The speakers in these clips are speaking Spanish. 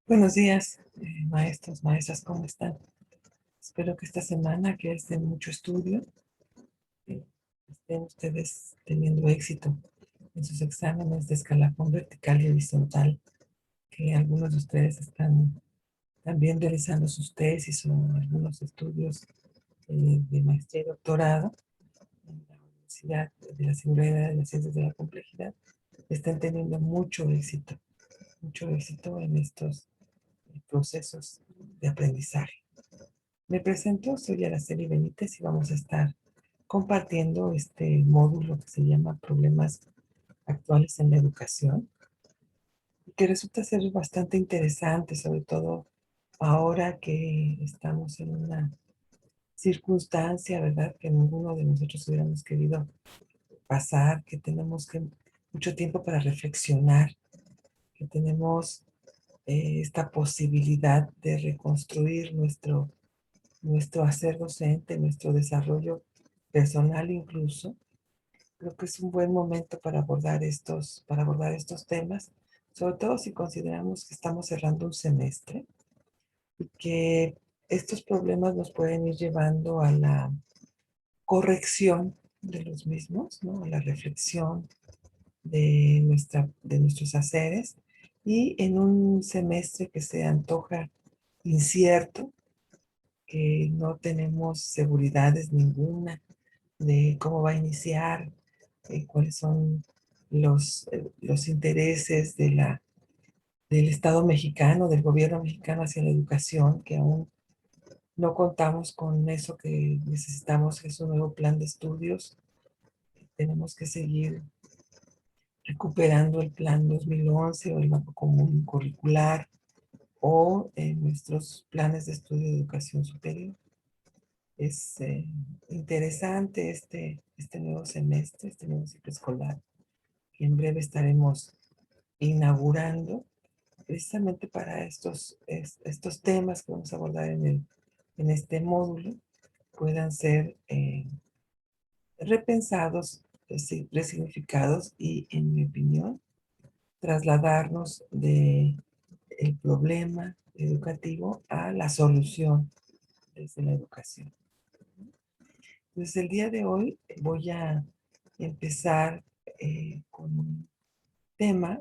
Buenos días, maestros, maestras, ¿cómo están? Espero que esta semana, que es de mucho estudio, eh, estén ustedes teniendo éxito en sus exámenes de escalafón vertical y horizontal, que algunos de ustedes están también realizando sus tesis o algunos estudios de maestría y doctorado en la Universidad de la Singularidad de las Ciencias de la Complejidad. Están teniendo mucho éxito en estos procesos de aprendizaje. Me presento, soy Araceli Benítez y vamos a estar compartiendo este módulo que se llama Problemas Actuales en la Educación, que resulta ser bastante interesante, sobre todo ahora que estamos en una circunstancia, ¿verdad?, que ninguno de nosotros hubiéramos querido pasar, que tenemos mucho tiempo para reflexionar, que tenemos esta posibilidad de reconstruir nuestro hacer docente, nuestro desarrollo personal incluso. Creo que es un buen momento para abordar estos temas, sobre todo si consideramos que estamos cerrando un semestre y que estos problemas nos pueden ir llevando a la corrección de los mismos, ¿no? A la reflexión de nuestros haceres, y en un semestre que se antoja incierto, que no tenemos seguridades ninguna de cómo va a iniciar, cuáles son los intereses del Estado mexicano, del gobierno mexicano hacia la educación, que aún no contamos con eso que necesitamos, que es un nuevo plan de estudios. Tenemos que seguir recuperando el plan 2011 o el mapa común curricular o nuestros planes de estudio de educación superior. Es interesante este nuevo semestre, este nuevo ciclo escolar, que en breve estaremos inaugurando, precisamente para estos temas que vamos a abordar en este módulo, puedan ser repensados, resignificados y, en mi opinión, trasladarnos de el problema educativo a la solución desde la educación. Entonces, el día de hoy voy a empezar con un tema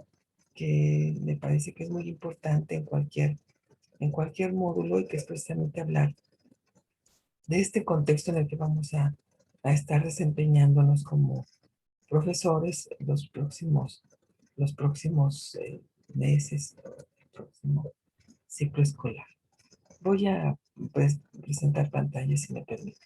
que me parece que es muy importante en cualquier módulo, y que es precisamente hablar de este contexto en el que vamos a estar desempeñándonos como profesores los próximos meses, el próximo ciclo escolar. Voy a, pues, presentar pantalla, si me permite.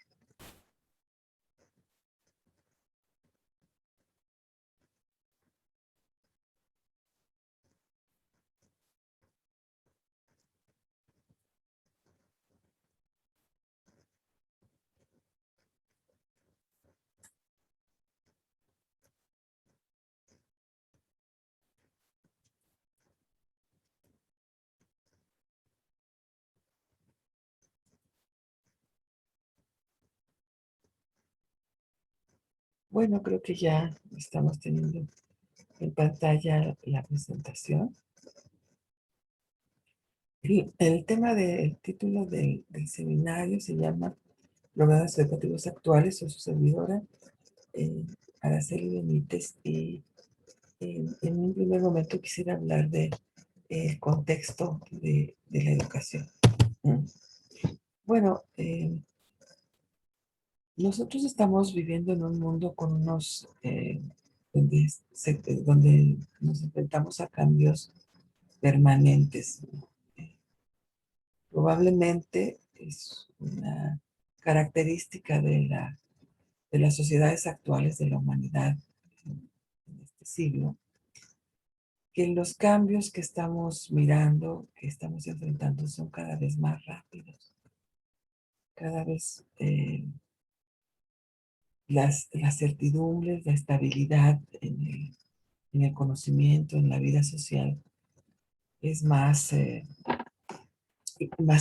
Bueno, creo que ya estamos teniendo en pantalla la presentación. El tema del título del seminario se llama Problemas educativos actuales. Soy su servidora, Araceli Benítez, y en un primer momento quisiera hablar del contexto de la educación. Mm. Bueno, nosotros estamos viviendo en un mundo con donde nos enfrentamos a cambios permanentes. Probablemente es una característica de las sociedades actuales de la humanidad en este siglo, que los cambios que estamos mirando, que estamos enfrentando, son cada vez más rápidos. Cada vez las certidumbres, la estabilidad en el conocimiento, en la vida social, es más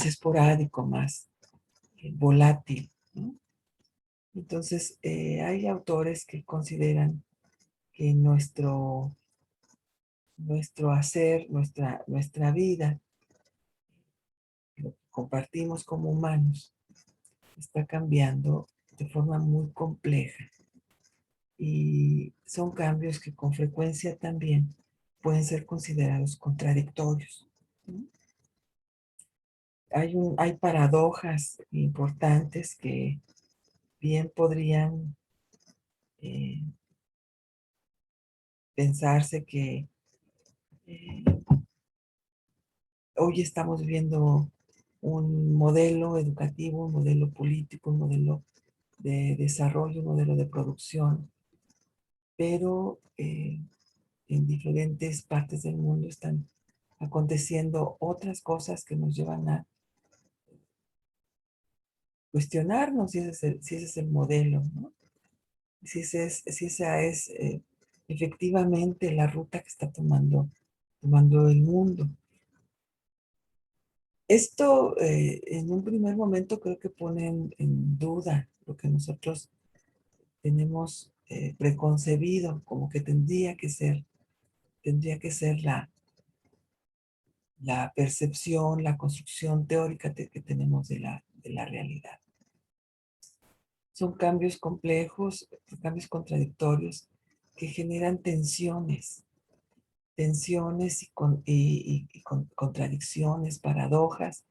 esporádico, más volátil, ¿no? Entonces, hay autores que consideran que nuestro hacer, nuestra vida, compartimos como humanos está cambiando de forma muy compleja y son cambios que con frecuencia también pueden ser considerados contradictorios, ¿no? Hay paradojas importantes que bien podrían eh, pensarse que eh, hoy estamos viendo un modelo educativo, un modelo político, un modelo de desarrollo, un modelo de producción, pero en diferentes partes del mundo están aconteciendo otras cosas que nos llevan a cuestionarnos si ese es el modelo, ¿no? Si esa es efectivamente la ruta que está tomando el mundo. Esto en un primer momento creo que pone en duda lo que nosotros tenemos preconcebido como que tendría que ser la percepción, la construcción teórica que tenemos de la realidad. Son cambios complejos, cambios contradictorios que generan tensiones y contradicciones, paradojas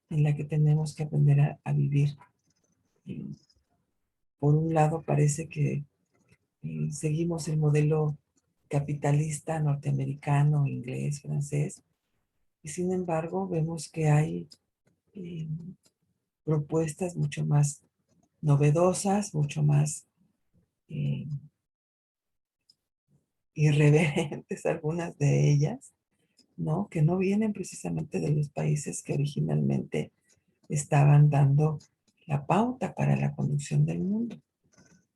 en la que tenemos que aprender a vivir. Y por un lado parece que seguimos el modelo capitalista norteamericano, inglés, francés, y sin embargo vemos que hay eh, propuestas mucho más novedosas, mucho más eh, irreverentes, algunas de ellas, ¿no? Que no vienen precisamente de los países que originalmente estaban dando la pauta para la conducción del mundo.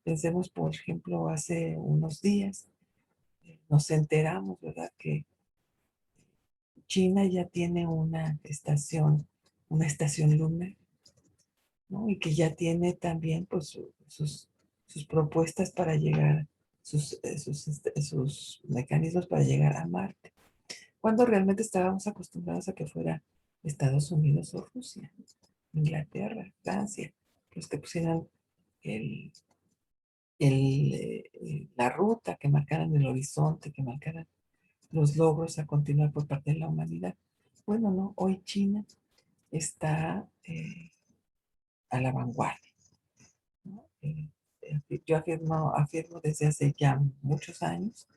Pensemos, por ejemplo, hace unos días nos enteramos, ¿verdad?, que China ya tiene una estación lunar, ¿no? Y que ya tiene también pues sus propuestas para llegar, sus mecanismos para llegar a Marte. Cuando realmente estábamos acostumbrados a que fuera Estados Unidos o Rusia, Inglaterra, Francia, los que pusieran el, la ruta, que marcaran el horizonte, que marcaran los logros a continuar por parte de la humanidad. Bueno, no, hoy China está a la vanguardia, ¿no? Yo afirmo desde hace ya muchos años,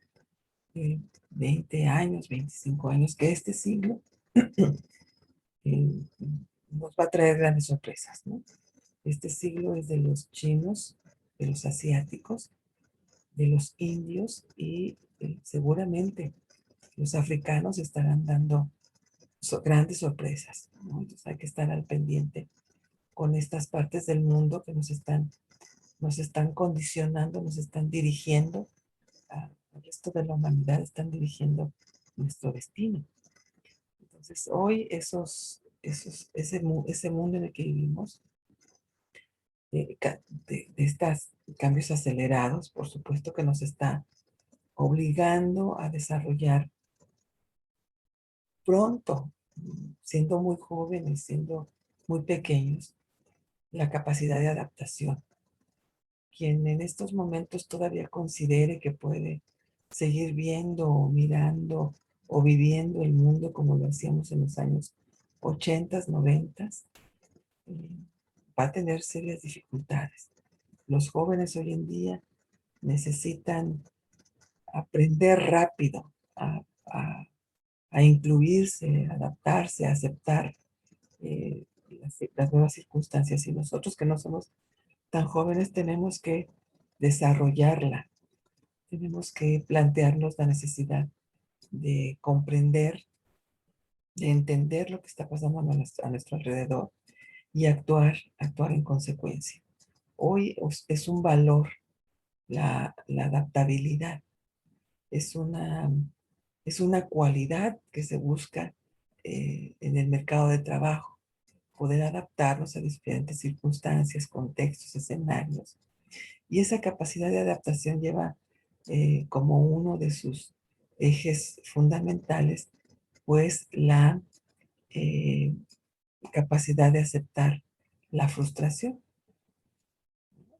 20 años, 25 años, que este siglo eh, nos va a traer grandes sorpresas, ¿no? Este siglo es de los chinos, de los asiáticos, de los indios y seguramente los africanos estarán dando grandes sorpresas, ¿no? Entonces hay que estar al pendiente con estas partes del mundo que nos están condicionando, nos están dirigiendo, al resto de la humanidad están dirigiendo nuestro destino. Entonces, hoy ese mundo en el que vivimos, de estos cambios acelerados, por supuesto que nos está obligando a desarrollar pronto, siendo muy jóvenes, siendo muy pequeños, la capacidad de adaptación. Quien en estos momentos todavía considere que puede seguir viendo o mirando o viviendo el mundo como lo hacíamos en los años 80, 90, va a tener serias dificultades. Los jóvenes hoy en día necesitan aprender rápido a incluirse, a adaptarse, a aceptar las nuevas circunstancias. Y nosotros que no somos tan jóvenes tenemos que desarrollarla. Tenemos que plantearnos la necesidad de comprender, de entender lo que está pasando a nuestro alrededor y actuar en consecuencia. Hoy es un valor la adaptabilidad, es una, es una cualidad que se busca en el mercado de trabajo, poder adaptarnos a diferentes circunstancias, contextos, escenarios. Y esa capacidad de adaptación lleva como uno de sus ejes fundamentales, pues eh, capacidad de aceptar la frustración.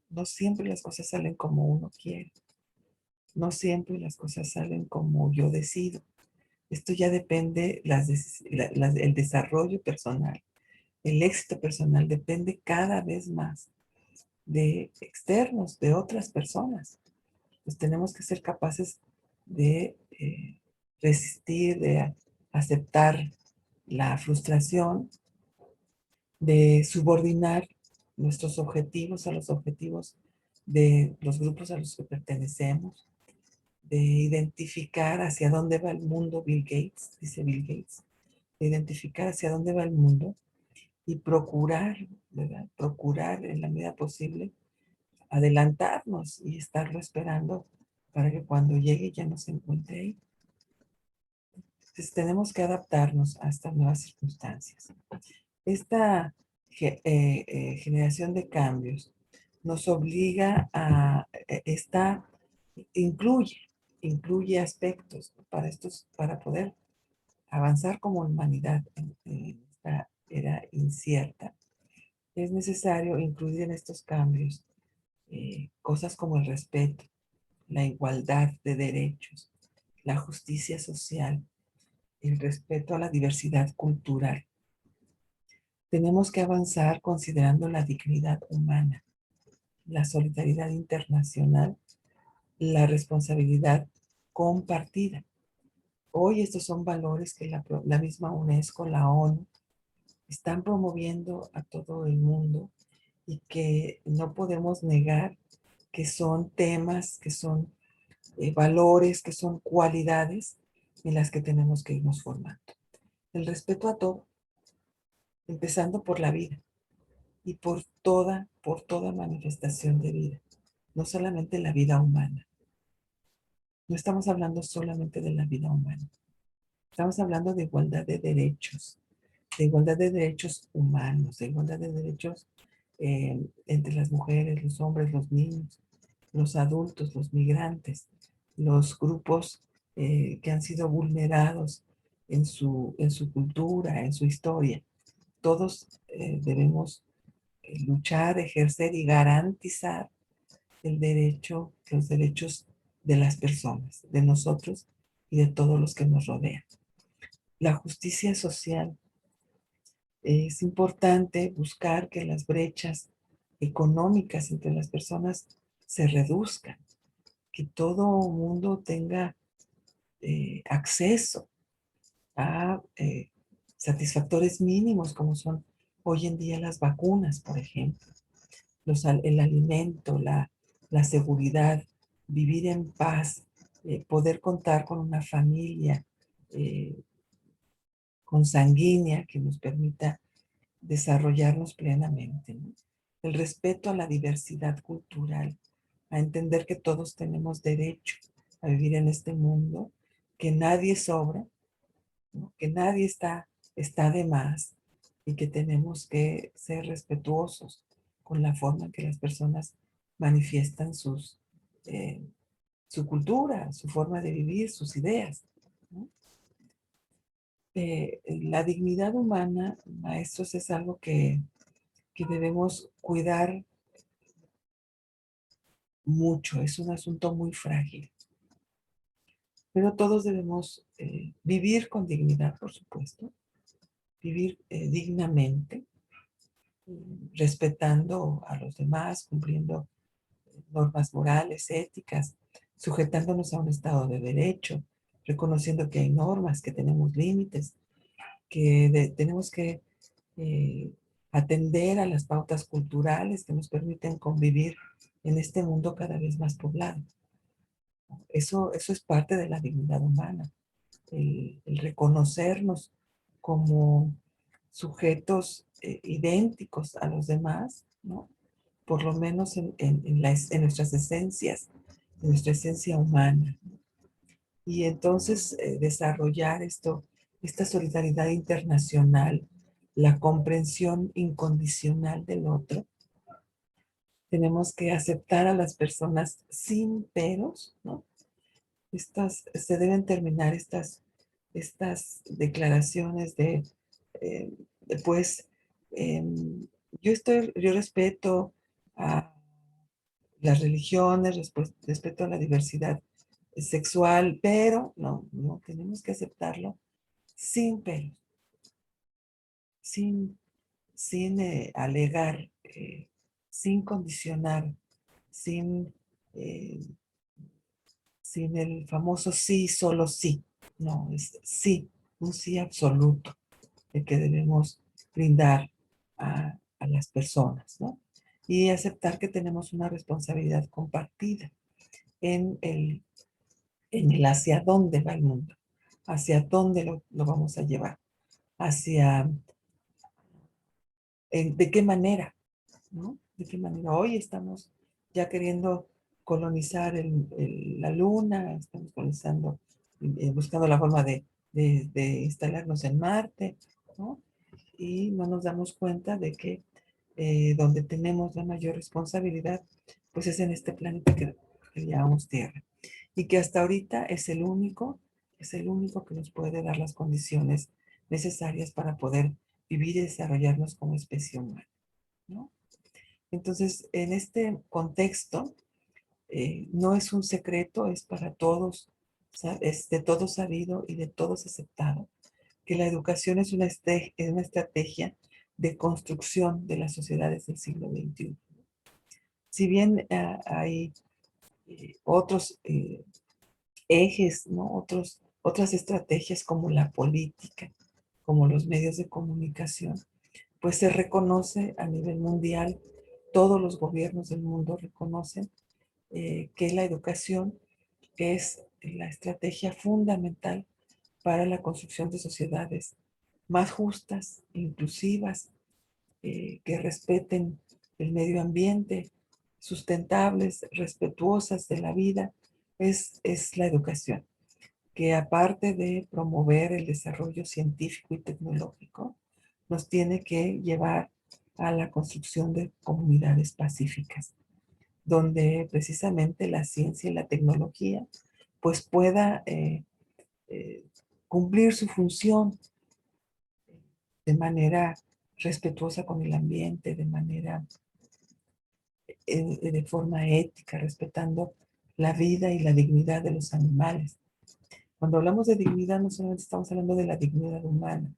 No siempre las cosas salen como uno quiere. No siempre las cosas salen como yo decido. Esto ya depende, el desarrollo personal, el éxito personal depende cada vez más de externos, de otras personas. Pues tenemos que ser capaces de resistir, de aceptar la frustración, de subordinar nuestros objetivos a los objetivos de los grupos a los que pertenecemos, de identificar hacia dónde va el mundo. Bill Gates, dice Bill Gates, de identificar hacia dónde va el mundo y procurar, ¿verdad? Procurar en la medida posible adelantarnos y estarlo esperando para que cuando llegue ya no se encuentre ahí. Entonces tenemos que adaptarnos a estas nuevas circunstancias. Esta generación de cambios nos obliga a, incluye, incluye aspectos para poder avanzar como humanidad en esta era incierta. Es necesario incluir en estos cambios cosas como el respeto, la igualdad de derechos, la justicia social, el respeto a la diversidad cultural. Tenemos que avanzar considerando la dignidad humana, la solidaridad internacional, la responsabilidad compartida. Hoy estos son valores que la misma UNESCO, la ONU, están promoviendo a todo el mundo y que no podemos negar que son temas, que son valores, que son cualidades en las que tenemos que irnos formando. El respeto a todo, empezando por la vida y por toda manifestación de vida, no solamente la vida humana. No estamos hablando solamente de la vida humana. Estamos hablando de igualdad de derechos humanos, de igualdad de derechos entre las mujeres, los hombres, los niños, los adultos, los migrantes, los grupos que han sido vulnerados en su cultura, en su historia. Todos debemos luchar, ejercer y garantizar los derechos de las personas, de nosotros y de todos los que nos rodean. La justicia social. Es importante buscar que las brechas económicas entre las personas se reduzcan, que todo mundo tenga acceso a satisfactores mínimos como son hoy en día las vacunas, por ejemplo, el alimento, la seguridad, vivir en paz, poder contar con una familia eh, consanguínea que nos permita desarrollarnos plenamente, ¿no? El respeto a la diversidad cultural, a entender que todos tenemos derecho a vivir en este mundo, que nadie sobra, ¿no? Que nadie está de más y que tenemos que ser respetuosos con la forma en que las personas manifiestan eh, su cultura, su forma de vivir, sus ideas, ¿no? La dignidad humana, maestros, es algo que debemos cuidar mucho, es un asunto muy frágil, pero todos debemos vivir con dignidad, por supuesto, vivir dignamente, respetando a los demás, cumpliendo normas morales, éticas, sujetándonos a un estado de derecho, reconociendo que hay normas, que tenemos límites, que tenemos que eh, atender a las pautas culturales que nos permiten convivir en este mundo cada vez más poblado. Eso es parte de la dignidad humana, el reconocernos como sujetos idénticos a los demás, ¿no? Por lo menos en nuestras esencias, en nuestra esencia humana. Y entonces desarrollar esta solidaridad internacional, la comprensión incondicional del otro. Tenemos que aceptar a las personas sin peros, ¿no? Se deben terminar estas declaraciones de, pues, Yo respeto a las religiones, respeto a la diversidad sexual, pero no tenemos que aceptarlo sin pelos, sin alegar, sin condicionar, sin, eh, sin el famoso sí, solo sí. No, es sí, un sí absoluto el que debemos brindar a las personas, ¿no? Y aceptar que tenemos una responsabilidad compartida en el hacia dónde va el mundo, hacia dónde lo vamos a llevar, hacia de qué manera, ¿no? De qué manera. Hoy estamos ya queriendo colonizar la luna, estamos colonizando, buscando la forma de instalarnos en Marte, ¿no? Y no nos damos cuenta de que donde tenemos la mayor responsabilidad, pues es en este planeta que llamamos Tierra. Y que hasta ahorita es el único que nos puede dar las condiciones necesarias para poder vivir y desarrollarnos como especie humana, ¿no? Entonces, en este contexto, no es un secreto, es para todos, es de todos sabido y de todos aceptado, que la educación es una estrategia de construcción de las sociedades del siglo XXI. Si bien hay otros ejes, ¿no? Otras estrategias como la política, como los medios de comunicación, pues se reconoce a nivel mundial, todos los gobiernos del mundo reconocen que la educación es la estrategia fundamental para la construcción de sociedades más justas, inclusivas, que respeten el medio ambiente, sustentables, respetuosas de la vida, es la educación, que aparte de promover el desarrollo científico y tecnológico, nos tiene que llevar a la construcción de comunidades pacíficas, donde precisamente la ciencia y la tecnología pues pueda eh, cumplir su función de manera respetuosa con el ambiente, de forma ética, respetando la vida y la dignidad de los animales. Cuando hablamos de dignidad, no solamente estamos hablando de la dignidad humana,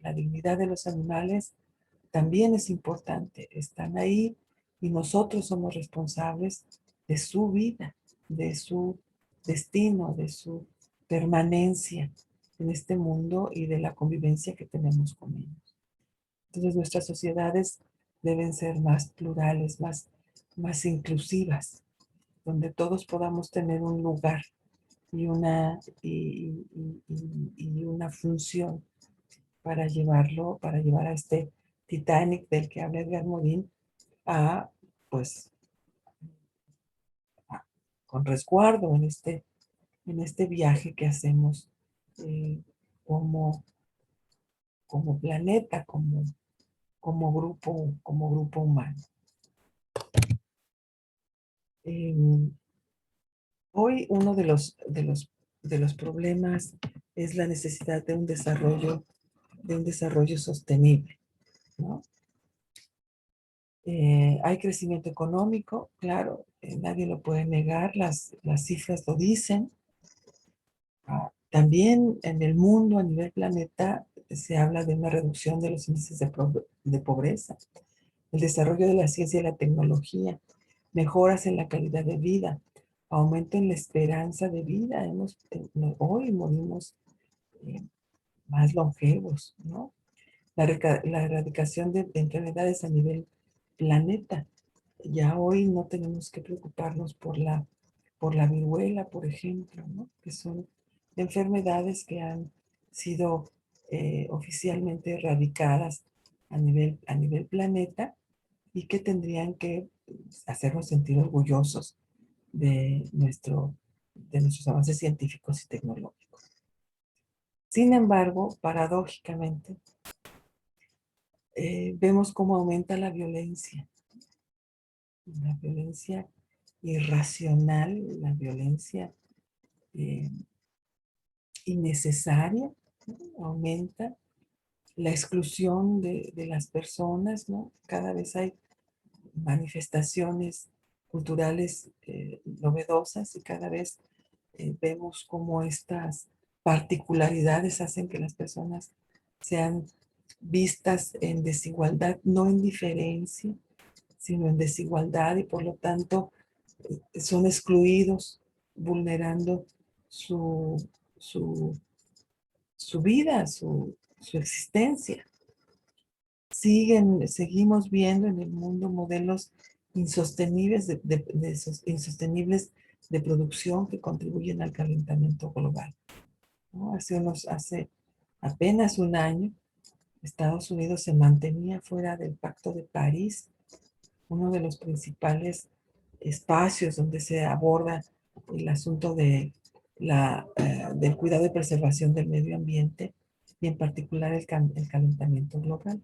la dignidad de los animales también es importante. Están ahí y nosotros somos responsables de su vida, de su destino, de su permanencia en este mundo y de la convivencia que tenemos con ellos. Entonces nuestras sociedades deben ser más plurales, más inclusivas, donde todos podamos tener un lugar y una función para llevar a este Titanic del que habla Edgar Morin a, pues, a- con resguardo en este viaje que hacemos eh, como, como planeta, como grupo humano. Eh, Hoy uno de los problemas es la necesidad de un desarrollo sostenible, ¿no? Hay crecimiento económico, claro, nadie lo puede negar, las cifras lo dicen. También en el mundo, a nivel planeta, se habla de una reducción de los índices de pobreza, el desarrollo de la ciencia y la tecnología, mejoras en la calidad de vida, aumento en la esperanza de vida. Hoy morimos eh, más longevos, ¿no? La erradicación de enfermedades a nivel planeta. Ya hoy no tenemos que preocuparnos por la viruela, por ejemplo, ¿no? Que son enfermedades que han sido oficialmente erradicadas a nivel planeta y que tendrían que hacernos sentir orgullosos de nuestros avances científicos y tecnológicos. Sin embargo, paradójicamente, vemos cómo aumenta la violencia irracional, la violencia eh, innecesaria, ¿no? Aumenta la exclusión de las personas, ¿no? Cada vez hay manifestaciones culturales novedosas y cada vez vemos cómo estas particularidades hacen que las personas sean vistas en desigualdad, no en diferencia, sino en desigualdad y por lo tanto son excluidos, vulnerando su, su, su vida, su existencia. Seguimos viendo en el mundo modelos insostenibles insostenibles de producción que contribuyen al calentamiento global, ¿no? Hace apenas un año, Estados Unidos se mantenía fuera del Pacto de París, uno de los principales espacios donde se aborda el asunto del cuidado y preservación del medio ambiente y en particular el calentamiento global.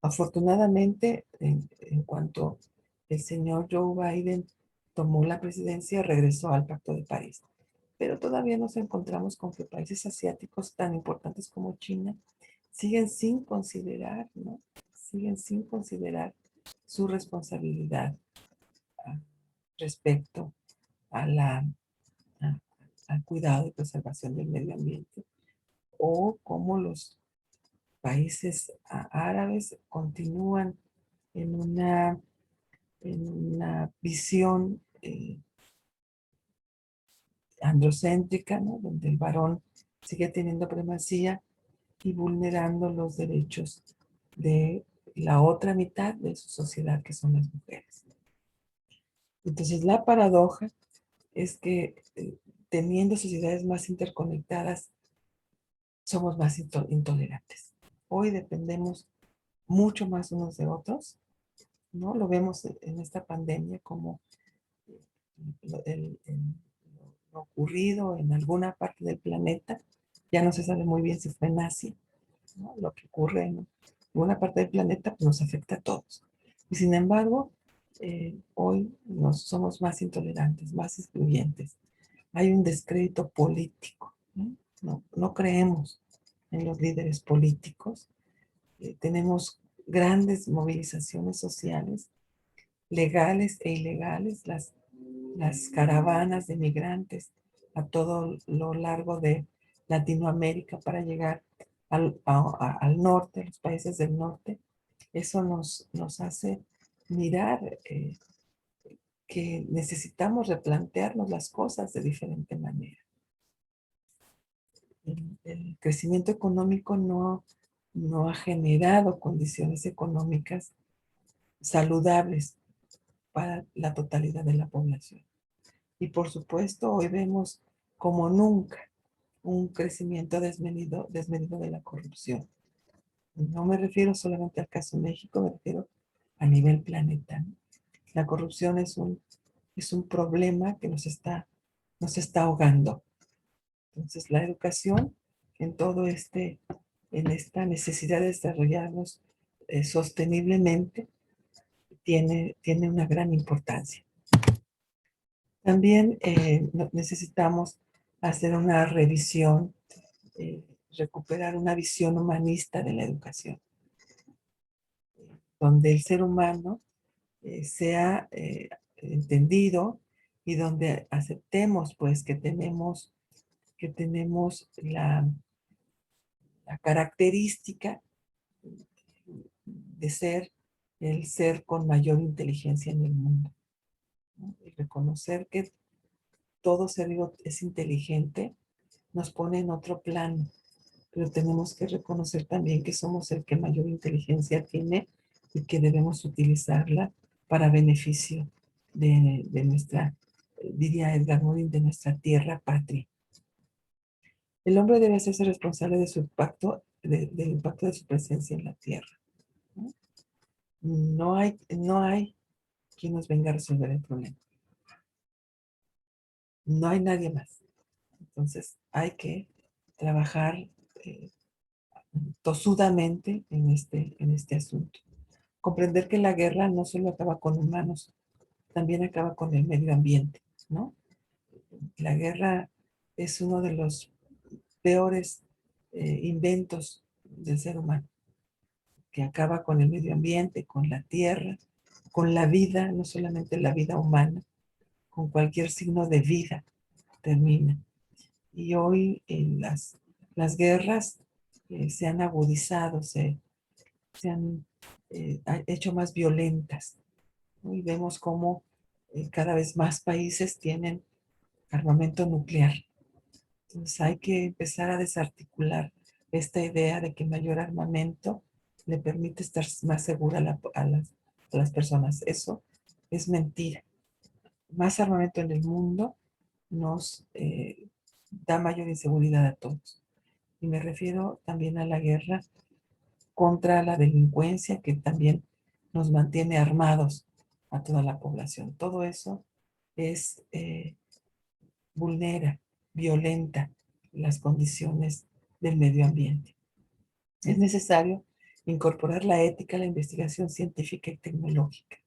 Afortunadamente, en cuanto el señor Joe Biden tomó la presidencia, regresó al Pacto de París. Pero todavía nos encontramos con que países asiáticos tan importantes como China siguen sin considerar, ¿no? Siguen sin considerar su responsabilidad ah, respecto a a- al cuidado y preservación del medio ambiente, o cómo los países árabes continúan en una visión androcéntrica, ¿no? Donde el varón sigue teniendo primacía y vulnerando los derechos de la otra mitad de su sociedad, que son las mujeres. Entonces, la paradoja es que teniendo sociedades más interconectadas, somos más intolerantes. Hoy dependemos mucho más unos de otros, ¿no? Lo vemos en esta pandemia como lo ocurrido en alguna parte del planeta, ya no se sabe muy bien si fue en Asia, ¿no? Lo que ocurre en alguna parte del planeta pues, nos afecta a todos. Y sin embargo, hoy somos más intolerantes, más excluyentes. Hay un descrédito político, ¿no? No creemos en los líderes políticos. Tenemos grandes movilizaciones sociales, legales e ilegales, las caravanas de migrantes a todo lo largo de Latinoamérica para llegar al norte, a los países del norte. Eso nos hace mirar que necesitamos replantearnos las cosas de diferente manera. El crecimiento económico no ha generado condiciones económicas saludables para la totalidad de la población. Y por supuesto, hoy vemos como nunca un crecimiento desmedido de la corrupción. No me refiero solamente al caso México, me refiero a nivel planeta, ¿no? La corrupción es un problema que nos está ahogando. Entonces, la educación en en esta necesidad de desarrollarnos sosteniblemente tiene una gran importancia. También necesitamos hacer una revisión, eh, recuperar una visión humanista de la educación, donde el ser humano sea entendido y donde aceptemos pues que tenemos la característica de ser el ser con mayor inteligencia en el mundo, ¿no? Y reconocer que todo ser vivo es inteligente nos pone en otro plano, pero tenemos que reconocer también que somos el que mayor inteligencia tiene y que debemos utilizarla para beneficio de nuestra, diría Edgar Morin, de nuestra tierra patria. El hombre debe hacerse responsable de su impacto, del impacto de su presencia en la tierra, ¿no? No hay quien nos venga a resolver el problema. No hay nadie más. Entonces hay que trabajar tosudamente en este asunto. Comprender que la guerra no solo acaba con humanos, también acaba con el medio ambiente, ¿no? La guerra es uno de los peores inventos del ser humano, que acaba con el medio ambiente, con la tierra, con la vida, no solamente la vida humana, con cualquier signo de vida termina. Y hoy las guerras se han agudizado, se han hecho más violentas, ¿no? Y vemos cómo cada vez más países tienen armamento nuclear. Entonces hay que empezar a desarticular esta idea de que mayor armamento le permite estar más segura a las personas. Eso es mentira. Más armamento en el mundo nos da mayor inseguridad a todos. Y me refiero también a la guerra contra la delincuencia que también nos mantiene armados a toda la población. Todo eso es vulnera, violenta las condiciones del medio ambiente. Es necesario incorporar la ética a la investigación científica y tecnológica.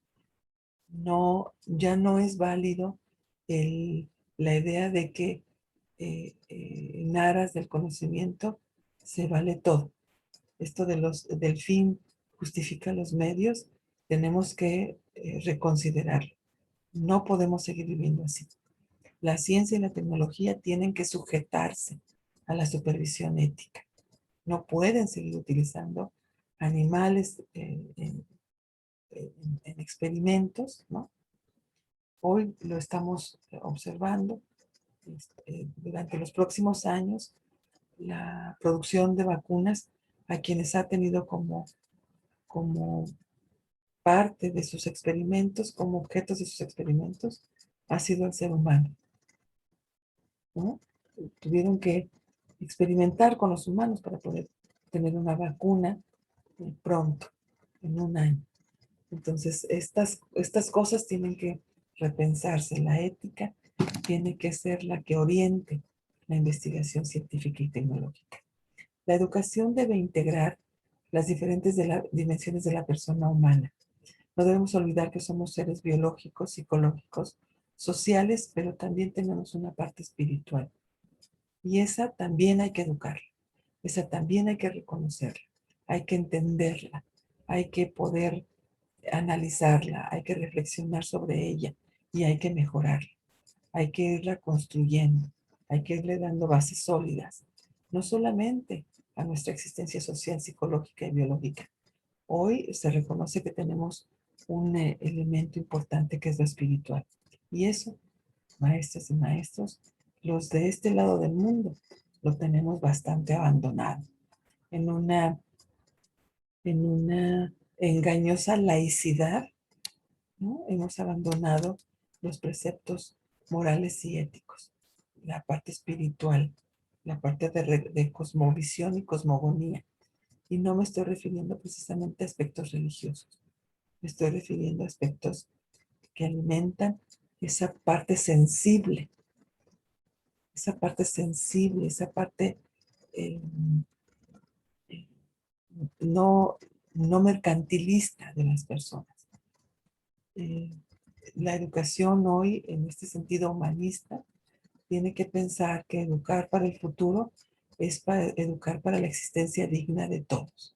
No, ya no es válido la idea de que en aras del conocimiento se vale todo. Esto del fin justifica los medios, tenemos que reconsiderarlo. No podemos seguir viviendo así. La ciencia y la tecnología tienen que sujetarse a la supervisión ética. No pueden seguir utilizando animales en experimentos, ¿no? Hoy lo estamos observando. Durante los próximos años, la producción de vacunas a quienes ha tenido como parte de sus experimentos, como objetos de sus experimentos, ha sido el ser humano, ¿no? Tuvieron que experimentar con los humanos para poder tener una vacuna pronto, en un año. Entonces, estas cosas tienen que repensarse. La ética tiene que ser la que oriente la investigación científica y tecnológica. La educación debe integrar las diferentes dimensiones de la persona humana. No debemos olvidar que somos seres biológicos, psicológicos, sociales, pero también tenemos una parte espiritual. Y esa también hay que educarla, esa también hay que reconocerla, hay que entenderla, hay que poder analizarla, hay que reflexionar sobre ella y hay que mejorarla, hay que irla construyendo, hay que irle dando bases sólidas, no solamente a nuestra existencia social, psicológica y biológica. Hoy se reconoce que tenemos un elemento importante que es lo espiritual. Y eso, maestras y maestros, los de este lado del mundo, lo tenemos bastante abandonado en una engañosa laicidad, ¿no? Hemos abandonado los preceptos morales y éticos, la parte espiritual, la parte de cosmovisión y cosmogonía. Y no me estoy refiriendo precisamente a aspectos religiosos, me estoy refiriendo a aspectos que alimentan esa parte sensible, esa parte eh, no, no mercantilista de las personas. Eh, la educación hoy, en este sentido humanista, tiene que pensar que educar para el futuro es para educar para la existencia digna de todos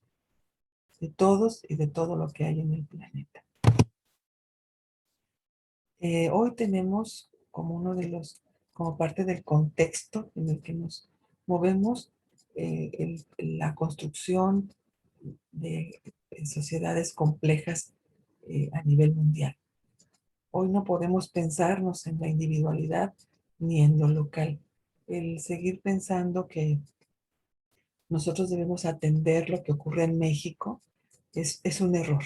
y de todo lo que hay en el planeta. Hoy tenemos como como parte del contexto en el que nos movemos, la construcción de sociedades complejas a nivel mundial. Hoy no podemos pensarnos en la individualidad ni en lo local. El seguir pensando que nosotros debemos atender lo que ocurre en México es un error.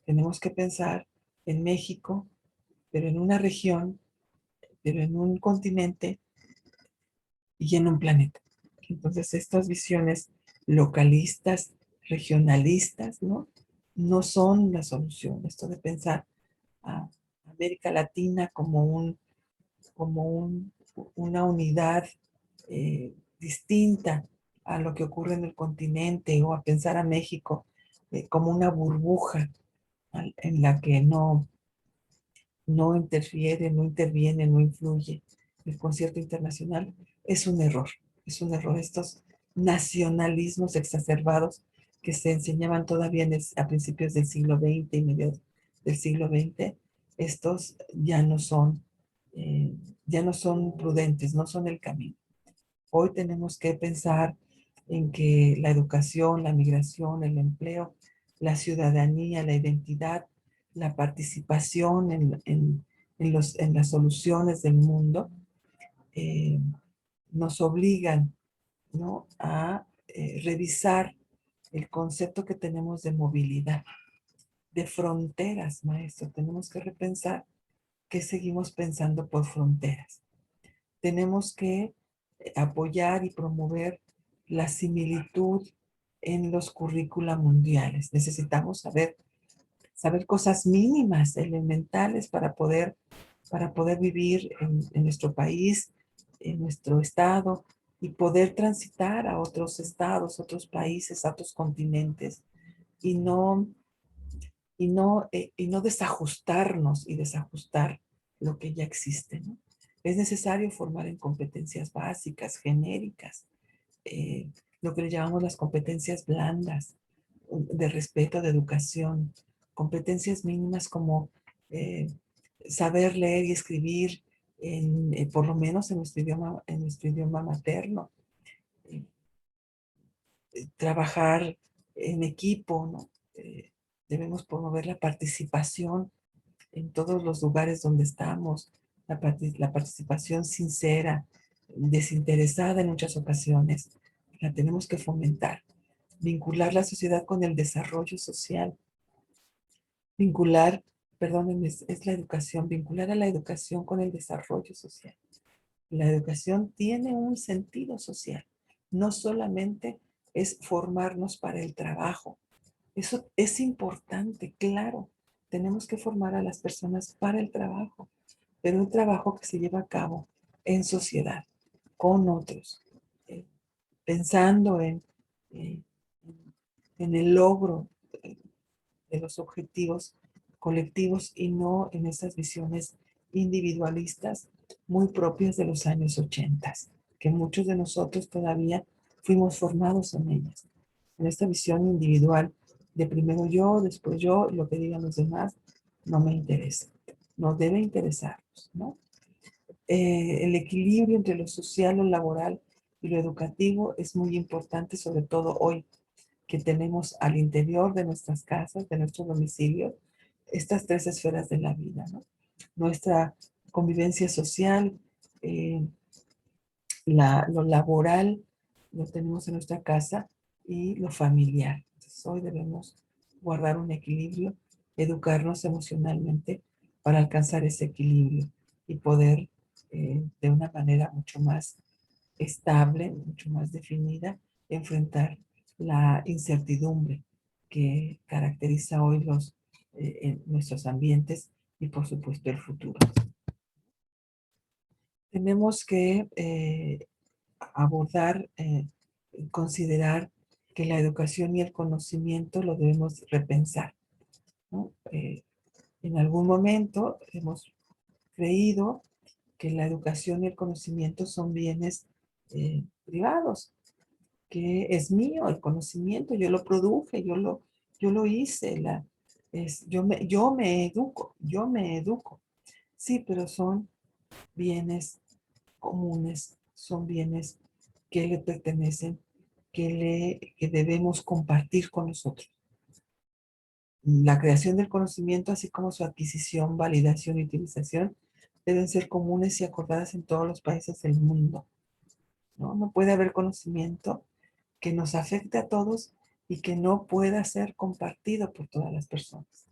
Tenemos que pensar en México, pero en una región, pero en un continente y en un planeta. Entonces, estas visiones localistas, regionalistas, ¿no? No son la solución. Esto de pensar a América Latina como una unidad distinta a lo que ocurre en el continente o a pensar a México como una burbuja en la que no interfiere, no interviene, no influye el concierto internacional, es un error. Es un error. nacionalismos exacerbados que se enseñaban todavía a principios del siglo XX y mediados del siglo XX, estos ya no son prudentes, no son el camino. Hoy tenemos que pensar en que la educación, la migración, el empleo, la ciudadanía, la identidad, la participación en las soluciones del mundo eh, nos obligan, ¿no?, a revisar el concepto que tenemos de movilidad, de fronteras, maestro. Tenemos que repensar qué seguimos pensando por fronteras. Tenemos que apoyar y promover la similitud en los currícula mundiales. Necesitamos saber cosas mínimas, elementales para poder vivir en nuestro país, en nuestro estado y poder transitar a otros estados, otros países, a otros continentes y no desajustarnos y desajustar lo que ya existe, ¿no? Es necesario formar en competencias básicas, genéricas, eh, lo que le llamamos las competencias blandas, de respeto, de educación, competencias mínimas como eh, saber leer y escribir por lo menos en nuestro idioma materno, eh, trabajar en equipo, ¿no? Debemos promover la participación en todos los lugares donde estamos, la participación sincera, desinteresada en muchas ocasiones, la tenemos que fomentar. Vincular la sociedad con el desarrollo social, vincular, perdónenme, es la educación, vincular a la educación con el desarrollo social. La educación tiene un sentido social, no solamente es formarnos para el trabajo. Eso es importante, claro. Tenemos que formar a las personas para el trabajo, pero un trabajo que se lleva a cabo en sociedad, con otros, eh, pensando eh, en el logro de los objetivos colectivos y no en esas visiones individualistas muy propias de los años 80, que muchos de nosotros todavía fuimos formados en ellas. En esta visión individual de primero yo, después yo, lo que digan los demás, no me interesa. No debe interesarnos, ¿no? El equilibrio entre lo social, lo laboral y lo educativo es muy importante, sobre todo hoy que tenemos al interior de nuestras casas, de nuestro domicilio, estas tres esferas de la vida, ¿no? Nuestra convivencia social, eh, lo laboral, lo tenemos en nuestra casa y lo familiar. Entonces, hoy debemos guardar un equilibrio, educarnos emocionalmente para alcanzar ese equilibrio y poder de una manera mucho más estable, mucho más definida, enfrentar la incertidumbre que caracteriza hoy en nuestros ambientes y por supuesto el futuro. Tenemos que abordar, considerar que la educación y el conocimiento lo debemos repensar, ¿no? En algún momento hemos creído que la educación y el conocimiento son bienes privados, que es mío el conocimiento, yo lo produje, yo lo hice, yo me educo. Sí, pero son bienes comunes, son bienes que le pertenecen, que debemos compartir con nosotros. La creación del conocimiento, así como su adquisición, validación y utilización, deben ser comunes y acordadas en todos los países del mundo, ¿no? No puede haber conocimiento que nos afecte a todos y que no pueda ser compartido por todas las personas.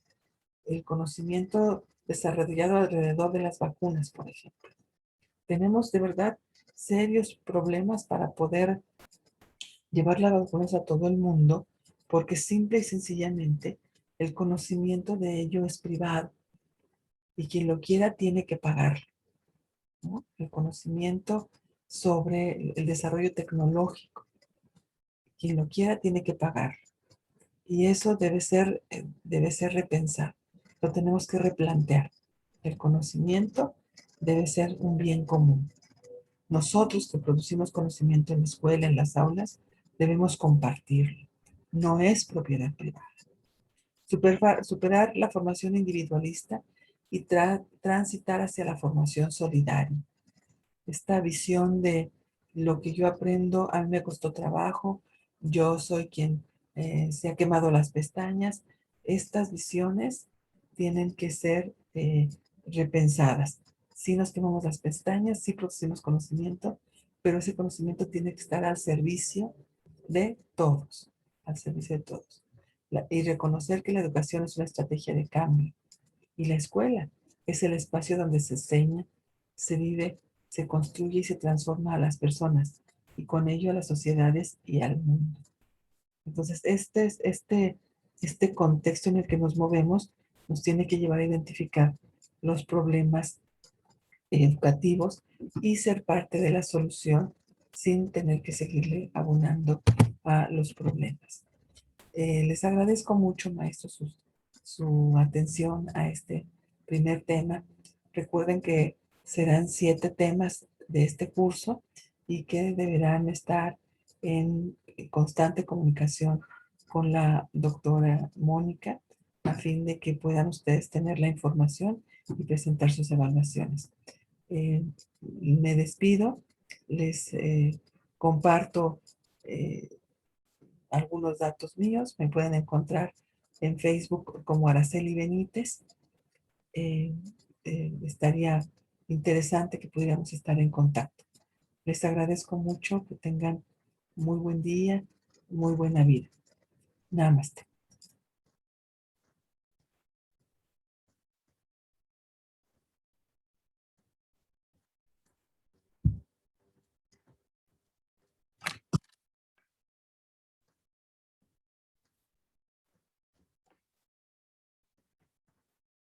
El conocimiento desarrollado alrededor de las vacunas, por ejemplo. Tenemos de verdad serios problemas para poder llevar las vacunas a todo el mundo porque simple y sencillamente el conocimiento de ello es privado y quien lo quiera tiene que pagar, ¿no? El conocimiento sobre el desarrollo tecnológico, quien lo quiera tiene que pagar. Y eso debe ser repensar. Lo tenemos que replantear. El conocimiento debe ser un bien común. Nosotros que producimos conocimiento en la escuela, en las aulas, debemos compartirlo. No es propiedad privada. Superar la formación individualista y transitar hacia la formación solidaria. Esta visión de lo que yo aprendo, a mí me costó trabajo, yo soy quien se ha quemado las pestañas. Estas visiones tienen que ser repensadas. Sí nos quemamos las pestañas, sí producimos conocimiento, pero ese conocimiento tiene que estar al servicio de todos, al servicio de todos. Y reconocer que la educación es una estrategia de cambio. Y la escuela es el espacio donde se enseña, se vive, se construye y se transforma a las personas y con ello a las sociedades y al mundo. Entonces, este contexto en el que nos movemos nos tiene que llevar a identificar los problemas educativos y ser parte de la solución sin tener que seguirle abonando a los problemas. Les agradezco mucho, maestro, su atención a este primer tema. Recuerden que serán 7 temas de este curso y que deberán estar en constante comunicación con la doctora Mónica a fin de que puedan ustedes tener la información y presentar sus evaluaciones. Me despido, les comparto algunos datos míos. Me pueden encontrar en Facebook como Araceli Benítez. Eh, Estaría interesante que pudiéramos estar en contacto. Les agradezco mucho, que tengan muy buen día, muy buena vida. Namaste.